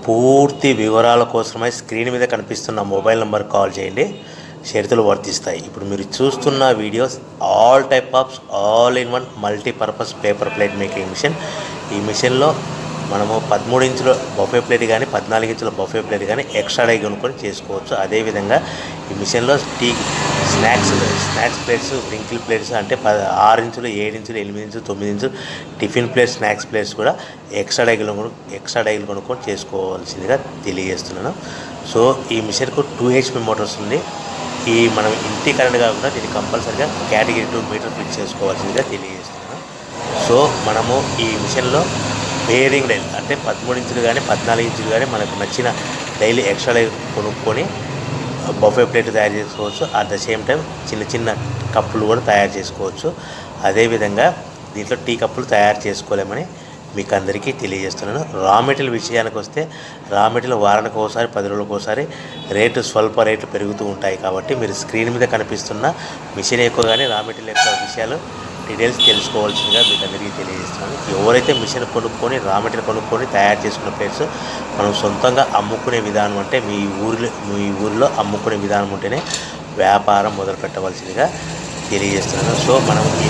పూర్తి వివరాల కోసమై స్క్రీన్ మీద కనిపిస్తున్న మొబైల్ నెంబర్ కాల్ చేయండి. షరతులు వర్తిస్తాయి. ఇప్పుడు మీరు చూస్తున్న videos all type of all in one multipurpose paper plate making machine. ఈ మిషన్లో మనము 13 ఇంచుల బఫే ప్లేట్ కానీ 14 ఇంచుల బఫే ప్లేట్ కానీ ఎక్స్ట్రా డై కొనుక్కొని చేసుకోవచ్చు. అదేవిధంగా ఈ మిషన్లో స్నాక్స్ ప్లేట్స్, రింకిల్ ప్లేట్స్ అంటే 6 ఇంచులు, 7 ఇంచులు, 8 ఇంచులు, 9 ఇంచులు టిఫిన్ ప్లేట్స్, స్నాక్స్ ప్లేట్స్ కూడా ఎక్స్ట్రా డైలు కొనుక్కొని చేసుకోవాల్సిందిగా తెలియజేస్తున్నాను. సో ఈ మిషన్కు 2 HP మోటార్స్ ఉంది. మనం ఇంటి కరెంట్ కాకుండా దీన్ని కంపల్సరీగా కేటగిరీ 2 మీటర్ ఫిట్ చేసుకోవాల్సిందిగా తెలియజేస్తున్నాను. సో మనము ఈ మిషన్లో బేరింగ్ డైల్ అంటే 13 ఇంచులు కానీ 14 ఇంచులు కానీ మనకు నచ్చిన డైలీ ఎక్స్ట్రా డై కొనుక్కొని బఫే ప్లేట్ తయారు చేసుకోవచ్చు. అట్ ద సేమ్ టైం చిన్న చిన్న కప్పులు కూడా తయారు చేసుకోవచ్చు. అదేవిధంగా దీంట్లో టీ కప్పులు తయారు చేసుకోలేమని మీకు అందరికీ తెలియజేస్తున్నాను. రా మెటీరియల్ విషయానికి వస్తే రా మెటీరియల్ వారానికి ఒకసారి 10 రోజులకు ఒకసారి స్వల్ప రేట్లు పెరుగుతూ ఉంటాయి. కాబట్టి మీరు స్క్రీన్ మీద కనిపిస్తున్న మిషన్ ఎక్కువ కానీ రా మెటీరియల్ యొక్క విషయాలు డీటెయిల్స్ తెలుసుకోవాల్సిందిగా మీకు అందరికీ తెలియజేస్తున్నాను. ఎవరైతే మిషన్ కొనుక్కొని రా మెటీరియల్ కొనుక్కొని తయారు చేసుకున్న ప్లేట్స్ మనం సొంతంగా అమ్ముకునే విధానం అంటే మీ ఊరిలో అమ్ముకునే విధానం ఉంటేనే వ్యాపారం మొదలు పెట్టవలసిందిగా తెలియజేస్తున్నాను. సో మనం ఈ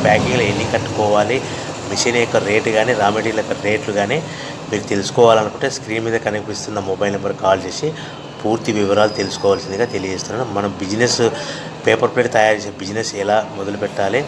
ప్యాకింగ్లో ఎన్ని కట్టుకోవాలి, మిషన్ యొక్క రేటు కానీ రా మెటీరియల్ యొక్క రేట్లు కానీ మీరు తెలుసుకోవాలనుకుంటే స్క్రీన్ మీద కనిపిస్తున్న మొబైల్ నెంబర్ కాల్ చేసి పూర్తి వివరాలు తెలుసుకోవాల్సిందిగా తెలియజేస్తున్నాను. మనం పేపర్ ప్లేట్ తయారు చేసే బిజినెస్ ఎలా మొదలు పెట్టాలి,